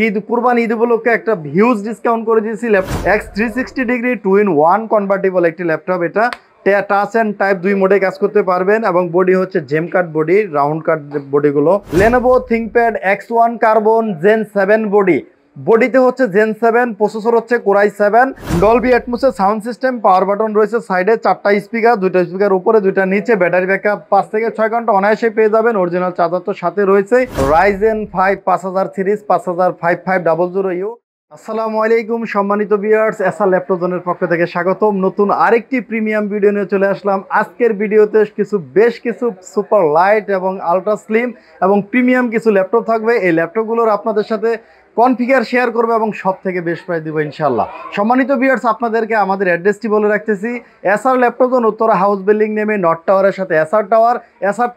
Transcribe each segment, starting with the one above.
ঈদ কুরবানি ঈদ উপলক্ষে একটা huge discount করে দিয়েছি। X360 2-in-1 কনভার্টেবল একটি ল্যাপটপ। এটা টাচ অ্যান্ড টাইপ দুই মোডে কাজ করতে পারবেন এবং বডি হচ্ছে gem cut body, round cut বডিগুলো। Lenovo ThinkPad X1 Carbon Gen 7 body, বডিতে হচ্ছে জেন 7, প্রসেসর হচ্ছে কোরাই 7, ডলবি অ্যাটমসের সাউন্ড সিস্টেম, পাওয়ার বাটন রয়েছে সাইডে, 4টা স্পিকার, 2টা স্পিকার উপরে 2টা নিচে, ব্যাটারি ব্যাকআপ 5 থেকে 6 ঘন্টা অনায়াসে পেয়ে যাবেন। অরিজিনাল চার্জার তো সাথে রয়েছে। Ryzen 5 5000 series 5500U। আসসালামু আলাইকুম সম্মানিত ভিউয়ার্স, এসআর ল্যাপটপ জোনের পক্ষ থেকে স্বাগতম। নতুন আরেকটি প্রিমিয়াম ভিডিও নিয়ে চলে আসলাম। আজকের ভিডিওতে বেশ কিছু সুপার লাইট এবং আলট্রা স্লিম এবং প্রিমিয়াম কিছু ল্যাপটপ থাকবে। এই ল্যাপটপগুলোর আপনাদের সাথে কনফিগার শেয়ার করবে এবং সব থেকে বেস্ট প্রাইস দিব ইনশাল্লাহ। সম্মানিত ভিউয়ার্স, আপনাদেরকে আমাদের অ্যাড্রেসটি বলে রাখতেছি। SR laptop zone, Uttara house building নেমে নর্থ টাওয়ারের সাথে এসআর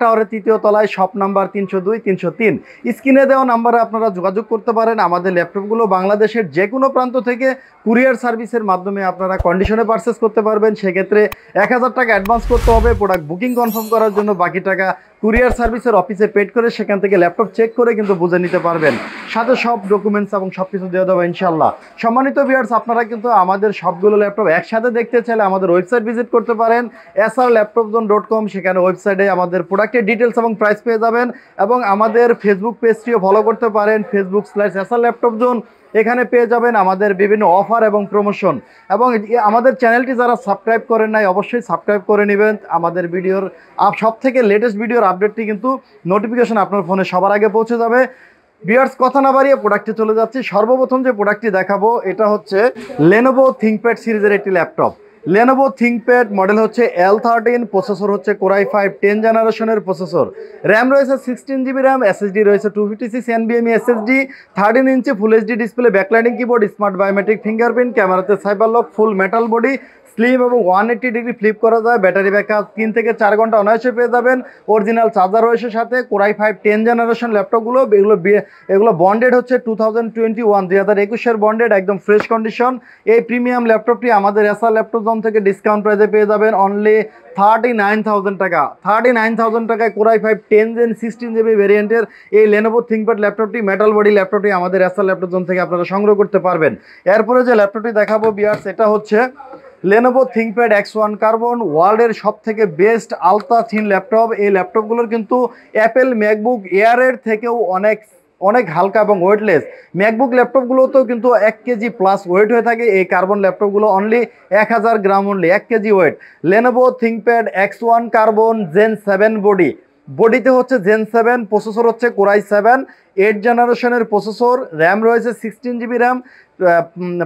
টাওয়ারের 3য় তলায়, শপ নাম্বার 302-303। স্ক্রিনে দেওয়া নাম্বারে আপনারা যোগাযোগ করতে পারেন। আমাদের ল্যাপটপগুলো বাংলাদেশের যে কোনো প্রান্ত থেকে কুরিয়ার সার্ভিসের মাধ্যমে আপনারা কন্ডিশনে পারচেস করতে পারবেন। সেক্ষেত্রে 1000 টাকা অ্যাডভান্স করতে হবে প্রোডাক্ট বুকিং কনফার্ম করার জন্য। বাকি টাকা কুরিয়ার সার্ভিসের অফিসে পেড করে সেখান থেকে ল্যাপটপ চেক করে কিন্তু বুঝে নিতে পারবেন। সাথে সব ডকুমেন্টস এবং সব কিছু দিয়ে দেবো ইনশাল্লাহ। সম্মানিত ভিউয়ার্স, আপনারা কিন্তু আমাদের সবগুলো ল্যাপটপ একসাথে দেখতে চাইলে আমাদের ওয়েবসাইট ভিজিট করতে পারেন srlaptopzone.com। সেখানে ওয়েবসাইটে আমাদের প্রোডাক্টের ডিটেলস এবং প্রাইস পেয়ে যাবেন এবং আমাদের ফেসবুক পেজটিও ফলো করতে পারেন, facebook/srlaptopzone। এখানে পেয়ে যাবেন আমাদের বিভিন্ন অফার এবং প্রমোশন। এবং আমাদের চ্যানেলটি যারা সাবস্ক্রাইব করেন নাই অবশ্যই সাবস্ক্রাইব করে নেবেন। আমাদের ভিডিওর সব থেকে লেটেস্ট ভিডিওর আপডেটটি কিন্তু নোটিফিকেশন আপনার ফোনে সবার আগে পৌঁছে যাবে। ভিউয়ার্স, কথা না বাড়িয়ে প্রোডাক্টে চলে যাচ্ছি। সর্বপ্রথম যে প্রোডাক্টটি দেখাবো এটা হচ্ছে Lenovo ThinkPad সিরিজের একটি ল্যাপটপ। Lenovo ThinkPad মডেল হচ্ছে L13, প্রসেসর হচ্ছে কোরাই 5 10 জেনারেশনের প্রসেসর। র্যাম রয়েছে 16GB র্যাম, SSD রয়েছে 256 NVMe SSD, 13 inch full HD display, backlighting keyboard, smart biometric fingerprint, ক্যামেরাতে cyber lock, full metal body, slim এবং 180 flip করা যায়। ব্যাটারি ব্যাকআপ 3 থেকে 4 ঘন্টা অনায়াসে পেয়ে যাবেন। অরিজিনাল চার্জার রয়েছে সাথে। কোরাই 5 10 জেনারেশন ল্যাপটপগুলো এগুলো বন্ডেড হচ্ছে 2021 বন্ডেড, একদম ফ্রেশ কন্ডিশন। এই প্রিমিয়াম ল্যাপটপটি আমাদের এসআর ল্যাপটপ জোন থেকে ডিসকাউন্ট প্রাইসে পেয়ে যাবেন অনলি 39,000 টাকা। 39,000 টাকায় কোরাই 5 10 জেন 16GB ভেরিয়েন্টের এই Lenovo ThinkPad ল্যাপটপটি, মেটাল বডি ল্যাপটপটি আমাদের এসআর ল্যাপটপ জোন থেকে আপনারা সংগ্রহ করতে পারবেন। এরপরে যে ল্যাপটপটি দেখাবো ভিউয়ার্স, এটা হচ্ছে Lenovo ThinkPad X1 কার্বন, ওয়ার্ল্ডের সব থেকে বেস্ট আলট্রা থিন ল্যাপটপ। এই ল্যাপটপগুলোর কিন্তু অ্যাপেল ম্যাকবুক এয়ারের থেকেও অনেক হালকা এবং ওয়েটলেস। ম্যাকবুক ল্যাপটপগুলোতেও কিন্তু 1 কেজি প্লাস ওয়েট হয়ে থাকে। এই কার্বন ল্যাপটপগুলো only 1000 gram, only 1 KG weight. Lenovo ThinkPad X1 Carbon Gen 7 বডিতে হচ্ছে জেন 7, প্রসেসর হচ্ছে কোরাই 7 8 জেনারেশনের প্রসেসর। র্যাম রয়েছে 16GB RAM,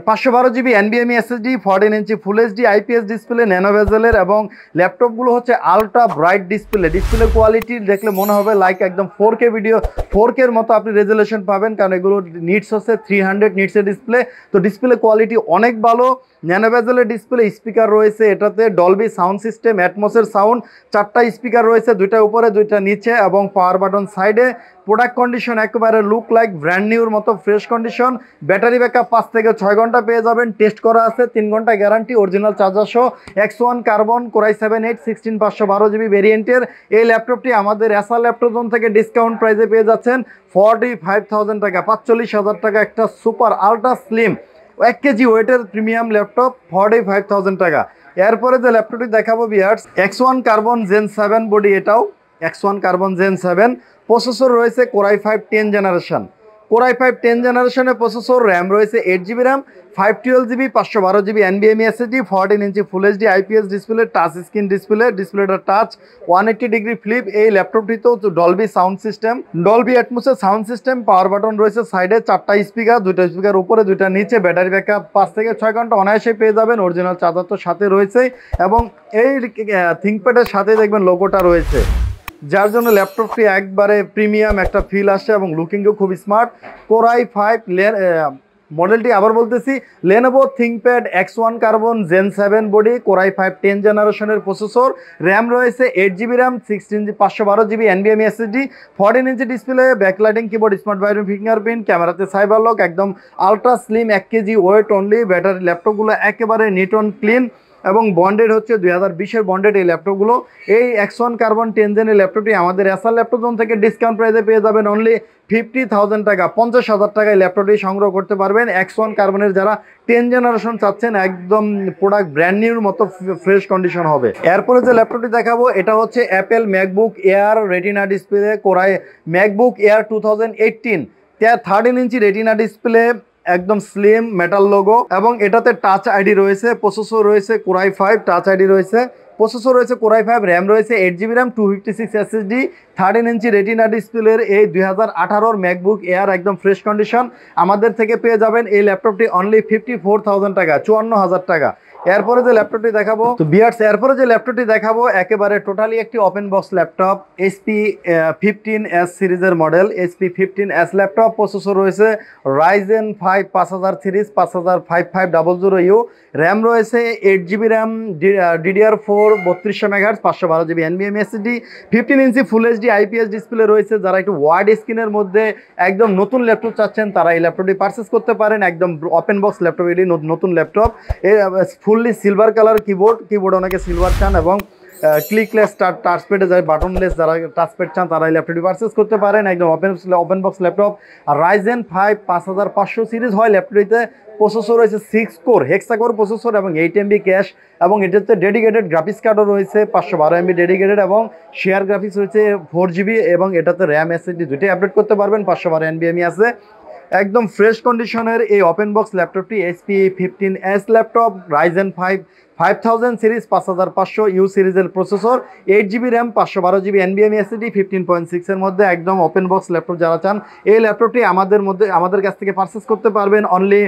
512GB NVMe SSD, 14 inch full HD IPS display, nano বেজেলের এবং ল্যাপটপগুলো হচ্ছে আলট্রা ব্রাইট ডিসপ্লে কোয়ালিটি দেখলে মনে হবে লাইক একদম 4K ভিডিও, 4K-র মতো আপনি রেজুলেশন পাবেন, কারণ এগুলো নিটস হচ্ছে 300 নিটসের ডিসপ্লে। তো ডিসপ্লে কোয়ালিটি অনেক ভালো। ন্যানো বেজেলের ডিসপ্লে, স্পিকার রয়েছে এটাতে ডলবি সাউন্ড সিস্টেম, অ্যাটমসের সাউন্ড, 4টা স্পিকার রয়েছে, 2টা উপরে 2টা নিচে এবং পাওয়ার বাটন সাইডে। প্রোডাক্ট কন্ডিশন একেবারে লুক লাইক ব্র্যান্ড নিউর মতো ফ্রেশ কন্ডিশন। ব্যাটারি ব্যাকআপ 5 থেকে 6 ঘন্টা পেয়ে যাবেন, টেস্ট করা আছে, 3 ঘন্টা গ্যারান্টি, অরিজিনাল চার্জার সহ। X1 কার্বন কোরাই 7 8 16 512GB ভেরিয়েন্টের এই ল্যাপটপটি আমাদের এসআর ল্যাপটপ জোন থেকে ডিসকাউন্ট প্রাইসে পেয়ে যাচ্ছেন 45,000 টাকা, 45,000 টাকা। একটা সুপার আলট্রা স্লিম 1 কেজি ওয়েটের প্রিমিয়াম ল্যাপটপ, 45,000 টাকা। এরপরে যে ল্যাপটপটি দেখাবো viewers, X1 Carbon Gen 7 body, এটাও X1 কার্বন জেন 7, প্রসেসর রয়েছে কোরাই 5 10 জেনারেশন। কোরাই 5 10 জেনারেশনের প্রসেসর, র্যাম রয়েছে 8GB RAM, 512GB 512GB NVMe SSD, 14 inch full HD IPS display, touch screen ডিসপ্লেটা টাচ, 180 ফ্লিপ। এই ল্যাপটপটিতেও ডলবি সাউন্ড সিস্টেম, ডলবি অ্যাটমসের sound system, power button রয়েছে সাইডে, 4টা স্পিকার, 2টা স্পিকার উপরে 2টা নিচে, ব্যাটারি ব্যাকআপ 5 থেকে 6 ঘন্টা অনায়াসে পেয়ে যাবেন। অরিজিনাল চার্জার তো সাথে রয়েছে এবং এই থিঙ্কপ্যাডের সাথে দেখবেন লোগোটা রয়েছে, যার জন্য ল্যাপটপটি একবারে প্রিমিয়াম একটা ফিল আসছে এবং লুকিংও খুব স্মার্ট। কোরাই 5 মডেলটি আবার বলতেছি, Lenovo ThinkPad X1 Carbon Gen 7 body, Core i 5 10 জেনারেশনের প্রসেসর, র্যাম রয়েছে 8GB RAM, 512GB NVMe SSD, 14 inch display, backlighting keyboard, smart biometric fingerprint, ক্যামেরাতে সাইবার লক, একদম ultra slim 1 KG weight only. Battery ল্যাপটপগুলো একেবারে neat and clean. এবং বন্ডেড হচ্ছে 2020-এর বন্ডেড এই ল্যাপটপগুলো। এই X1 কার্বন 10 জেনের ল্যাপটপটি আমাদের এসআর ল্যাপটপ জোন থেকে ডিসকাউন্ট প্রাইসে পেয়ে যাবেন অনলি 50,000 টাকা, 50,000 টাকায় ল্যাপটপটি সংগ্রহ করতে পারবেন। X1 কার্বনের যারা 10 জেনারেশন চাচ্ছেন, একদম প্রোডাক্ট ব্র্যান্ড নিউর মতো ফ্রেশ কন্ডিশন হবে। এরপরে যে ল্যাপটপটি দেখাবো এটা হচ্ছে Apple MacBook air retina display core i MacBook air 2018 13 ইঞ্চি রেটিনা ডিসপ্লে, একদম স্লিম মেটাল লোগো এবং এটাতে টাচ আইডি রয়েছে, প্রসেসর রয়েছে কোরাই 5, টাচ আইডি রয়েছে, প্রসেসর রয়েছে কোরাই 5, র্যাম রয়েছে 8GB র্যাম, 256 SSD, 13 ইঞ্চি রেটিনা ডিসপ্লের এই 2018-র ম্যাকবুক এয়ার একদম ফ্রেশ কন্ডিশন আমাদের থেকে পেয়ে যাবেন। এই ল্যাপটপটি অনলি 54,000 টাকা, 54,000 টাকা। এরপরে যে ল্যাপটপটি দেখাবো তো বিয়ার্স, এরপরে যে ল্যাপটপটি দেখাবো একেবারে টোটালি একটি open box laptop, HP 15S সিরিজের model, HP 15S laptop. Processor রয়েছে Ryzen 5 5000 সিরিজ 5500U, র্যাম রয়েছে 8GB RAM, DDR4 3200 MHz, 512GB NVMe SSD, 15 ইঞ্চি ফুল HD IPS ডিসপ্লে রয়েছে। যারা একটু ওয়াইড স্ক্রিনের মধ্যে একদম নতুন ল্যাপটপ চাচ্ছেন তারা এই ল্যাপটপটি পারচেস করতে পারেন। একদম ওপেন বক্স ল্যাপটপ, এটি নতুন laptop, fully silver colour keyboard অনেকে সিলভার চান এবং ক্লিকলেস টাচপ্যাডে যায় বাটনলেস, যারা টাচপ্যাড চান তারা এই ল্যাপটপটি পারচেস করতে পারেন। একদম ওপেন বক্স ল্যাপটপ। আর Ryzen 5 5500 সিরিজ হয় ল্যাপটপটিতে। প্রসেসর রয়েছে 6 কোর হেক্সাকোর প্রসেসর এবং 8MB ক্যাশ, এবং এটাতে ডেডিকেটেড গ্রাফিক্স কার্ডও রয়েছে 512 MB ডেডিকেটেড, এবং শেয়ার গ্রাফিক্স রয়েছে 4GB, এবং এটাতে র্যাম SSD দুটোই আপডেট করতে পারবেন, 512 NVMe আছে। একদম ফ্রেশ কন্ডিশনের এই ওপেন বক্স ল্যাপটপটি HP 15S laptop, Ryzen 5 5000 series 5500U সিরিজের processor, 8GB RAM, 512GB NVMe SSD, 15.6 এর মধ্যে একদম ওপেন বক্স ল্যাপটপ যারা চান এই ল্যাপটপটি আমাদের কাছ থেকে পারচেস করতে পারবেন অনলি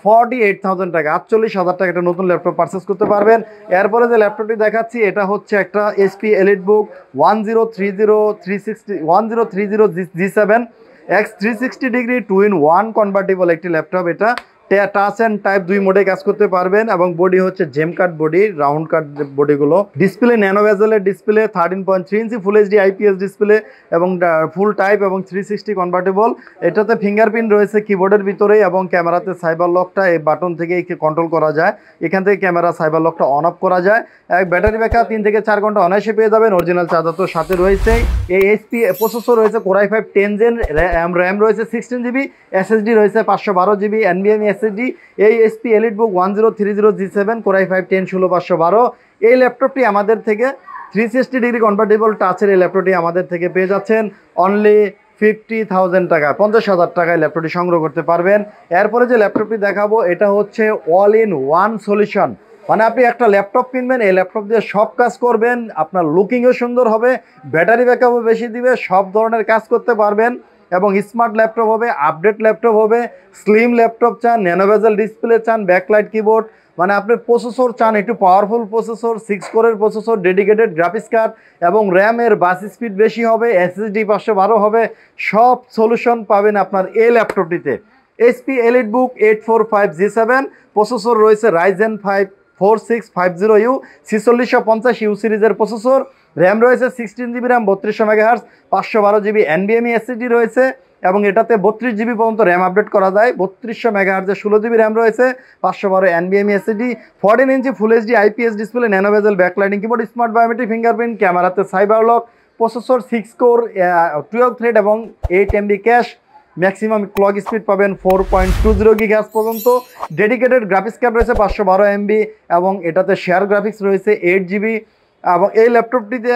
48,000 টাকা, 48,000 টাকা একটা নতুন ল্যাপটপ পারচেস করতে পারবেন। এরপরে যে ল্যাপটপটি দেখাচ্ছি এটা হচ্ছে একটা HP EliteBook 1030G7 X 360 degree 2-in-1 convertible একটি ল্যাপটপ। এটা টাচ অ্যান্ড টাইপ 2 মোডে কাজ করতে পারবেন, এবং বডি হচ্ছে gem cut body, round cut বডিগুলো। Display nano বেজেলের ডিসপ্লে, 13.3 ইঞ্চি ফুল HD IPS ডিসপ্লে এবং ফুল টাইপ এবং 360 কনভার্টেবল। এটাতে ফিঙ্গারপ্রিন্ট রয়েছে কিবোর্ডের ভিতরেই, এবং ক্যামেরাতে সাইবার লকটা এই বাটন থেকে কন্ট্রোল করা যায়। এখান থেকে ক্যামেরা সাইবার লকটা অন অফ করা যায়। ব্যাটারি ব্যাকআপ 3 থেকে 4 ঘন্টা অনায়াসে পেয়ে যাবেন। অরিজিনাল চার্জার তো সাথে রয়েছেই। এই HP প্রসেসর রয়েছে কোরাই 5 10 জেন, র্যাম রয়েছে 16GB, SSD রয়েছে 512GB NVMe SSD। এই HP EliteBook 1030G7 কোরাই 5 10 16 512 এই ল্যাপটপটি আমাদের থেকে 360 ডিগ্রি কনভার্টেবল টাচের এই ল্যাপটপটি আমাদের থেকে পেয়ে যাচ্ছেন অনলি 50,000 টাকা, 50,000 টাকায় ল্যাপটপটি সংগ্রহ করতে পারবেন। এরপরে যে ল্যাপটপটি দেখাবো এটা হচ্ছে অল ইন ওয়ান সলিউশন, মানে আপনি একটা ল্যাপটপ কিনবেন, এই ল্যাপটপ দিয়ে সব কাজ করবেন, আপনার লুকিংও সুন্দর হবে, ব্যাটারি ব্যাকআপও বেশি দিবে, সব ধরনের কাজ করতে পারবেন, এবং স্মার্ট ল্যাপটপ হবে, আপডেট ল্যাপটপ হবে। স্লিম ল্যাপটপ চান, ন্যানো বেজেল ডিসপ্লে চান, ব্যাকলাইট কিবোর্ড, মানে আপনি প্রসেসর চান একটু পাওয়ারফুল প্রসেসর, 6 কোরের প্রসেসর, ডেডিকেটেড গ্রাফিক্স কার্ড, এবং র্যামের বাস স্পিড বেশি হবে, SSD 512 হবে, সব সলিউশন পাবেন আপনার এই ল্যাপটপটিতে। HP EliteBook 845G7 প্রসেসর রয়েছে Ryzen 5 4650U 4650U সিরিজের প্রসেসর, র্যাম রয়েছে 16GB RAM, 3200 MHz, 512GB NVMe SSD রয়েছে, এবং এটাতে 32GB পর্যন্ত র্যাম আপডেট করা যায়। 3200 MHz 16GB র্যাম রয়েছে, 512 NVMe SSD, 14 inch full HD IPS display, nano bezel, backlighting keyboard, smart biometric fingerprint, ক্যামেরাতে cyber lock, processor 6 core 12 thread এবং 8MB cash, maximum clock speed পাবেন 4.20 GHz পর্যন্ত। Dedicated graphics card রয়েছে 512 MB, এবং এটাতে share graphics রয়েছে 8GB, এবং এই ল্যাপটপটিতে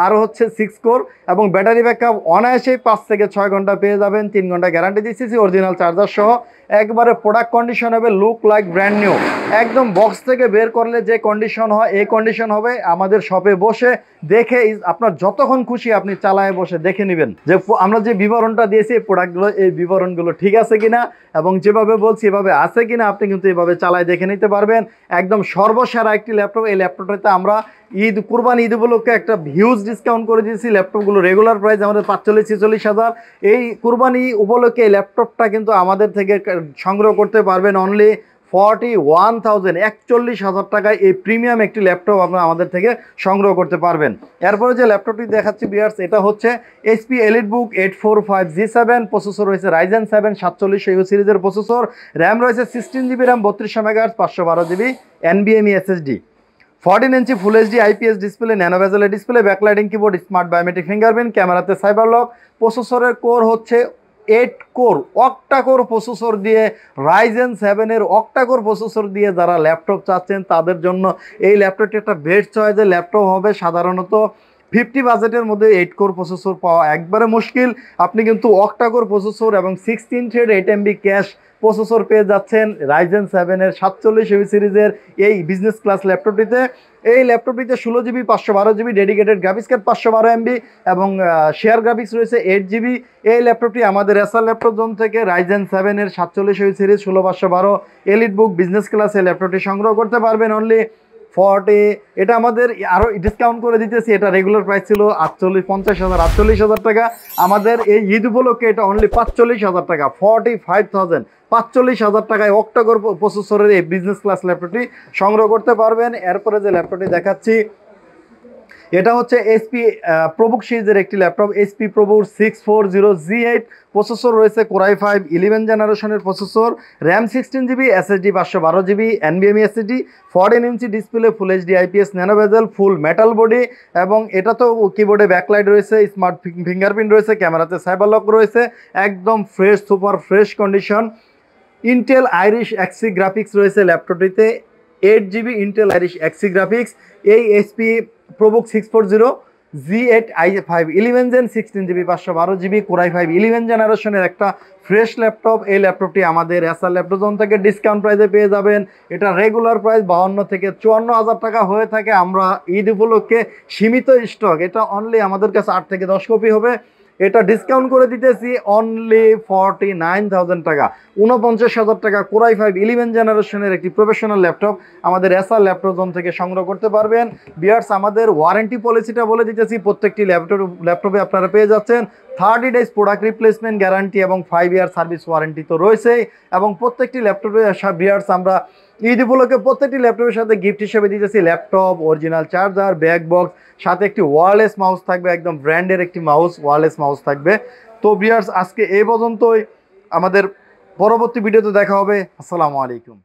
আরও হচ্ছে 6 কোর, এবং ব্যাটারি ব্যাকআপ অনায়াসেই 5 থেকে 6 ঘন্টা পেয়ে যাবেন। 3 ঘন্টা গ্যারান্টি দিচ্ছি অরিজিনাল চার্জার সহ। একবারে প্রোডাক্ট কন্ডিশন হবে লুক লাইক ব্র্যান্ড নিউ, একদম বক্স থেকে বের করলে যে কন্ডিশন হয় এই কন্ডিশন হবে। আমাদের শপে বসে দেখে আপনার যতক্ষণ খুশি আপনি চালায় বসে দেখে নেবেন যে আমরা যে বিবরণটা দিয়েছি এই প্রোডাক্টগুলো, এই বিবরণগুলো ঠিক আছে কিনা, এবং যেভাবে বলছি এভাবে আছে কিনা আপনি কিন্তু এভাবে চালায় দেখে নিতে পারবেন। একদম সর্বসেরা একটি ল্যাপটপ। এই ল্যাপটপটাতে আমরা কুরবানি ঈদ উপলক্ষে একটা হিউজ ডিসকাউন্ট করে দিয়েছি। ল্যাপটপগুলো রেগুলার প্রাইস আমাদের 45-46 হাজার। এই কুরবানি উপলক্ষে এই ল্যাপটপটা কিন্তু আমাদের থেকে সংগ্রহ করতে পারবেন অনলি 41,000 41,000 টাকায় এই প্রিমিয়াম একটি ল্যাপটপ আপনারা আমাদের থেকে সংগ্রহ করতে পারবেন। এরপরে যে ল্যাপটপটি দেখাচ্ছি ভিউয়ার্স, এটা হচ্ছে HP EliteBook 845G7, প্রসেসর রয়েছে Ryzen 7 4700U সিরিজের প্রসেসর, র্যাম রয়েছে 16GB RAM 3200 MHz 512GB NVMe SSD, 14 inch full HD IPS display, nano বেজেলের display, backlighting keyboard, smart biometric fingerprint, ক্যামেরাতে সাইবার লক। প্রসেসরের কোর হচ্ছে 8 কোর অক্টা কোর প্রসেসর দিয়ে, Ryzen 7 এর octa core processor দিয়ে যারা laptop চাচ্ছেন তাদের জন্য এই ল্যাপটপটি একটা বেস্ট চয়েসের ল্যাপটপ হবে। সাধারণত 50 বাজেটের মধ্যে 8 কোর প্রসেসর পাওয়া একবারে মুশকিল। আপনি কিন্তু অক্টা কোর প্রসেসর এবং 16 থ্রেড 8MB ক্যাশ প্রসেসর পেয়ে যাচ্ছেন Ryzen 7 এর 4700 সিরিজের এই বিজনেস ক্লাস ল্যাপটপটিতে। এই ল্যাপটপটিতে 16GB 512GB dedicated graphics card 512MB এবং শেয়ার গ্রাফিক্স রয়েছে 8GB। এই ল্যাপটপটি আমাদের এসআর ল্যাপটপ জোন থেকে Ryzen 7 এর 4700 সিরিজ 16512 EliteBook বিজনেস ক্লাস এই ল্যাপটপটি সংগ্রহ করতে পারবেন অনলি 40। এটা আমাদের আরও ডিসকাউন্ট করে দিতেছি, এটা রেগুলার প্রাইস ছিল 48,000 টাকা, আমাদের এই ঈদ উপলক্ষে এটা অনলি 45,000 টাকা, 45,000 45,000 টাকায় অক্টাকোর প্রসেসরের এই বিজনেস ক্লাস ল্যাপটপটি সংগ্রহ করতে পারবেন। এরপরে যে ল্যাপটপটি দেখাচ্ছি এটা হচ্ছে HP ProBook সিরিজের একটি laptop, HP ProBook 640G8, processor রয়েছে Core i5 11 জেনারেশনের processor, RAM 16GB, SSD 512GB NVMe SSD, 14 inch display, full HD IPS nano bezel, full metal body এবং এটা তো কিবোর্ডে ব্যাকলাইট রয়েছে, স্মার্ট ফিঙ্গারপ্রিন্ট রয়েছে, ক্যামেরাতে সাইবার লক রয়েছে, একদম fresh super fresh condition. Intel Iris Xe graphics রয়েছে ল্যাপটপটিতে, 8GB Intel Iris Xe graphics. এই HP ProBook 640G8 i5 11 gen 16GB 512GB Core i5 11 জেনারেশনের একটা ফ্রেশ ল্যাপটপ। এই ল্যাপটপটি আমাদের এসআর ল্যাপটপ জোন থেকে ডিসকাউন্ট প্রাইসে পেয়ে যাবেন। এটা রেগুলার প্রাইস 52 থেকে 54,000 টাকা হয়ে থাকে, আমরা ঈদ উপলক্ষে সীমিত স্টক, এটা অনলি আমাদের কাছে 8 থেকে 10 কপি হবে, এটা ডিসকাউন্ট করে দিতেছি অনলি 49,000 টাকা, 49,000 টাকা Core i5 11 জেনারেশনের একটি প্রফেশনাল ল্যাপটপ আমাদের এসআর ল্যাপটপ জোন থেকে সংগ্রহ করতে পারবেন। ভিউয়ার্স, আমাদের ওয়ারেন্টি পলিসিটা বলে দিতেছি, প্রত্যেকটি ল্যাপটপে আপনারা পেয়ে যাচ্ছেন 30 ডেজ প্রোডাক্ট রিপ্লেসমেন্ট গ্যারান্টি এবং 5 ইয়ার সার্ভিস ওয়ারেন্টি তো রয়েছেই, এবং প্রত্যেকটি ল্যাপটপে ভিউয়ার্স আমরা ঈদ উপলক্ষে প্রত্যেকটি ল্যাপটপের সাথে গিফট হিসেবে দিতেছি laptop, original charger, back box, সাথে একটি ওয়্যারলেস মাউস থাকবে, একদম ব্র্যান্ডের একটি মাউস, ওয়্যারলেস মাউস থাকবে। তো ভিউয়ার্স, আজকে এই পর্যন্তই, আমাদের পরবর্তী ভিডিওতে দেখা হবে। আসসালামু আলাইকুম।